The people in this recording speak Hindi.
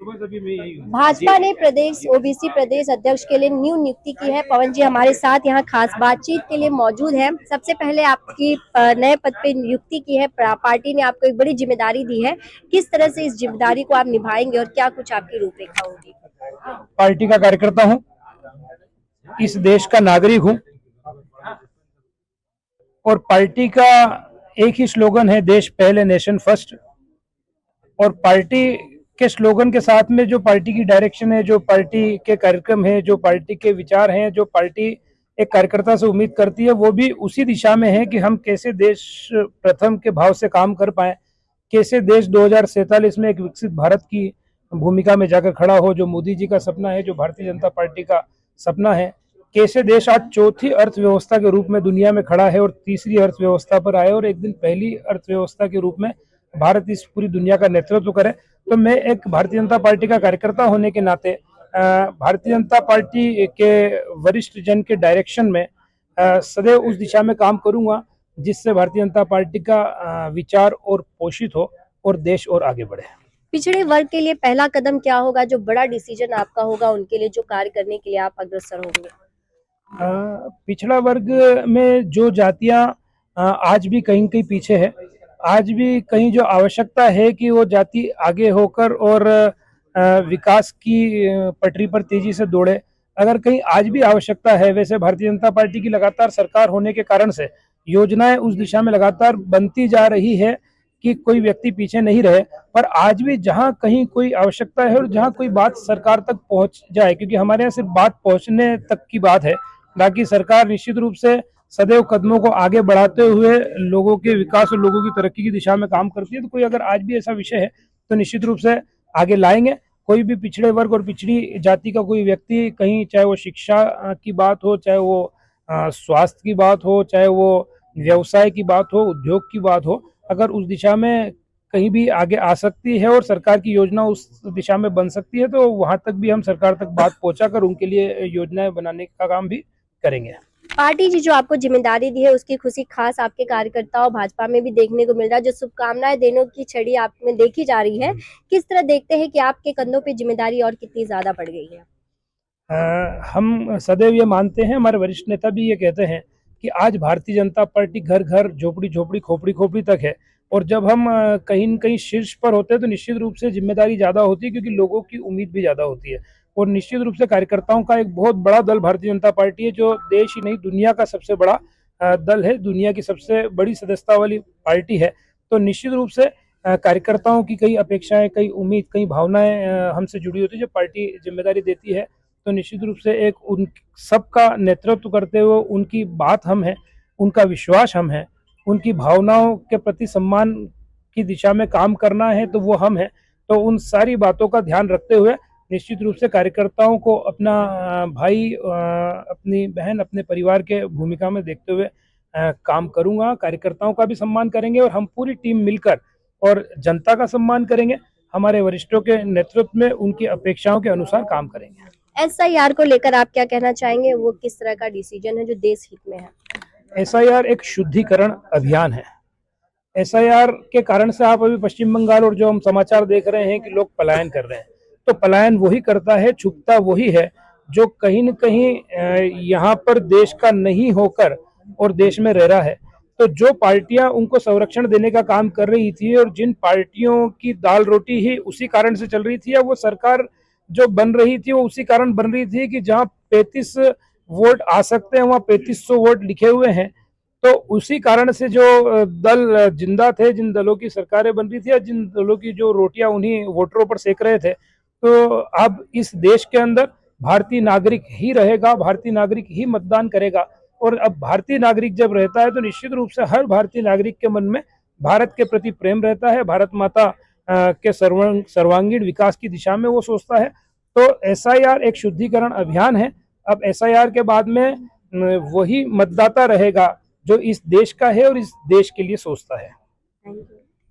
भाजपा ने प्रदेश ओबीसी प्रदेश अध्यक्ष के लिए न्यू नियुक्ति की है। पवन जी हमारे साथ यहाँ खास बातचीत के लिए मौजूद है। सबसे पहले आपकी नए पद पे नियुक्ति की है, पार्टी ने आपको एक बड़ी जिम्मेदारी दी है। किस तरह से इस जिम्मेदारी को आप निभाएंगे और क्या कुछ आपकी रूपरेखा होगी? पार्टी का कार्यकर्ता हूँ, इस देश का नागरिक हूँ और पार्टी का एक ही स्लोगन है, देश पहले नेशन फर्स्ट। और पार्टी के स्लोगन के साथ में जो पार्टी की डायरेक्शन है, जो पार्टी के कार्यक्रम है, जो पार्टी के विचार हैं, जो पार्टी एक कार्यकर्ता से उम्मीद करती है, वो भी उसी दिशा में है कि हम कैसे देश प्रथम के भाव से काम कर पाए, कैसे देश 2047 में एक विकसित भारत की भूमिका में जाकर खड़ा हो, जो मोदी जी का सपना है, जो भारतीय जनता पार्टी का सपना है। कैसे देश आज चौथी अर्थव्यवस्था के रूप में दुनिया में खड़ा है और तीसरी अर्थव्यवस्था पर आए और एक दिन पहली अर्थव्यवस्था के रूप में भारत इस पूरी दुनिया का नेतृत्व करे। तो मैं एक भारतीय जनता पार्टी का कार्यकर्ता होने के नाते भारतीय जनता पार्टी के वरिष्ठ जन के डायरेक्शन में सदैव उस दिशा में काम करूंगा जिससे भारतीय जनता पार्टी का विचार और पोषित हो और देश और आगे बढ़े। पिछड़े वर्ग के लिए पहला कदम क्या होगा, जो बड़ा डिसीजन आपका होगा उनके लिए, जो कार्य करने के लिए आप अग्रसर होंगे? पिछड़ा वर्ग में जो जातियां आज भी कहीं कहीं पीछे है, आज भी कहीं जो आवश्यकता है कि वो जाति आगे होकर और विकास की पटरी पर तेजी से दौड़े, अगर कहीं आज भी आवश्यकता है, वैसे भारतीय जनता पार्टी की लगातार सरकार होने के कारण से योजनाएं उस दिशा में लगातार बनती जा रही है कि कोई व्यक्ति पीछे नहीं रहे। पर आज भी जहां कहीं कोई आवश्यकता है और जहां कोई बात सरकार तक पहुंच जाए, क्योंकि हमारे यहाँ सिर्फ बात पहुंचने तक की बात है, बाकी सरकार निश्चित रूप से सदैव कदमों को आगे बढ़ाते हुए लोगों के विकास और लोगों की तरक्की की दिशा में काम करती है। तो कोई अगर आज भी ऐसा विषय है तो निश्चित रूप से आगे लाएंगे। कोई भी पिछड़े वर्ग और पिछड़ी जाति का कोई व्यक्ति कहीं, चाहे वो शिक्षा की बात हो, चाहे वो स्वास्थ्य की बात हो, चाहे वो व्यवसाय की बात हो, उद्योग की बात हो, अगर उस दिशा में कहीं भी आगे आ सकती है और सरकार की योजना उस दिशा में बन सकती है तो वहां तक भी हम सरकार तक बात पहुंचाकर उनके लिए योजनाएं बनाने का काम भी करेंगे। पार्टी जी जो आपको जिम्मेदारी दी है उसकी खुशी खास आपके कार्यकर्ताओं भाजपा में भी देखने को मिल रहा है, जो शुभकामनाएं देने की छड़ी आप में देखी जा रही है। किस तरह देखते हैं कि आपके कंधों पे जिम्मेदारी और कितनी ज्यादा बढ़ गई है? हम सदैव ये मानते हैं, हमारे वरिष्ठ नेता भी ये कहते हैं कि आज भारतीय जनता पार्टी घर घर, झोपड़ी झोपड़ी, खोपड़ी खोपड़ी तक है। और जब हम कहीं न कहीं शीर्ष पर होते हैं तो निश्चित रूप से जिम्मेदारी ज़्यादा होती है, क्योंकि लोगों की उम्मीद भी ज़्यादा होती है। और निश्चित रूप से कार्यकर्ताओं का एक बहुत बड़ा दल भारतीय जनता पार्टी है, जो देश ही नहीं दुनिया का सबसे बड़ा दल है, दुनिया की सबसे बड़ी सदस्यता वाली पार्टी है। तो निश्चित रूप से कार्यकर्ताओं की कई अपेक्षाएं, कई उम्मीद, कई भावनाएं हमसे जुड़ी होती है। जब पार्टी जिम्मेदारी देती है तो निश्चित रूप से एक उन सबका नेतृत्व करते हुए उनकी बात हम हैं, उनका विश्वास हम हैं, उनकी भावनाओं के प्रति सम्मान की दिशा में काम करना है तो वो हम हैं। तो उन सारी बातों का ध्यान रखते हुए निश्चित रूप से कार्यकर्ताओं को अपना भाई, अपनी बहन, अपने परिवार के भूमिका में देखते हुए काम करूंगा। कार्यकर्ताओं का भी सम्मान करेंगे और हम पूरी टीम मिलकर और जनता का सम्मान करेंगे। हमारे वरिष्ठों के नेतृत्व में उनकी अपेक्षाओं के अनुसार काम करेंगे। SIR को लेकर आप क्या कहना चाहेंगे? वो किस तरह का डिसीजन है जो देश हित में है? SIR एक शुद्धिकरण अभियान है। SIR के कारण से आप अभी पश्चिम बंगाल और जो हम समाचार देख रहे हैं कि लोग पलायन कर रहे हैं, तो पलायन वही करता है, छुपता वही है जो कहीं न कहीं यहाँ पर देश का नहीं होकर और देश में रह रहा है। तो जो पार्टियां उनको संरक्षण देने का काम कर रही थी और जिन पार्टियों की दाल रोटी ही उसी कारण से चल रही थी, या वो सरकार जो बन रही थी वो उसी कारण बन रही थी कि जहाँ 35 वोट आ सकते हैं वहाँ 3500 वोट लिखे हुए हैं, तो उसी कारण से जो दल जिंदा थे, जिन दलों की सरकारें बन रही थी या जिन दलों की जो रोटियां उन्हीं वोटरों पर सेक रहे थे, तो अब इस देश के अंदर भारतीय नागरिक ही रहेगा, भारतीय नागरिक ही मतदान करेगा। और अब भारतीय नागरिक जब रहता है तो निश्चित रूप से हर भारतीय नागरिक के मन में भारत के प्रति प्रेम रहता है, भारत माता के सर्वांगीण विकास की दिशा में वो सोचता है। तो SIR एक शुद्धिकरण अभियान है। अब SIR के बाद में वही मतदाता रहेगा जो इस देश का है और इस देश के लिए सोचता है।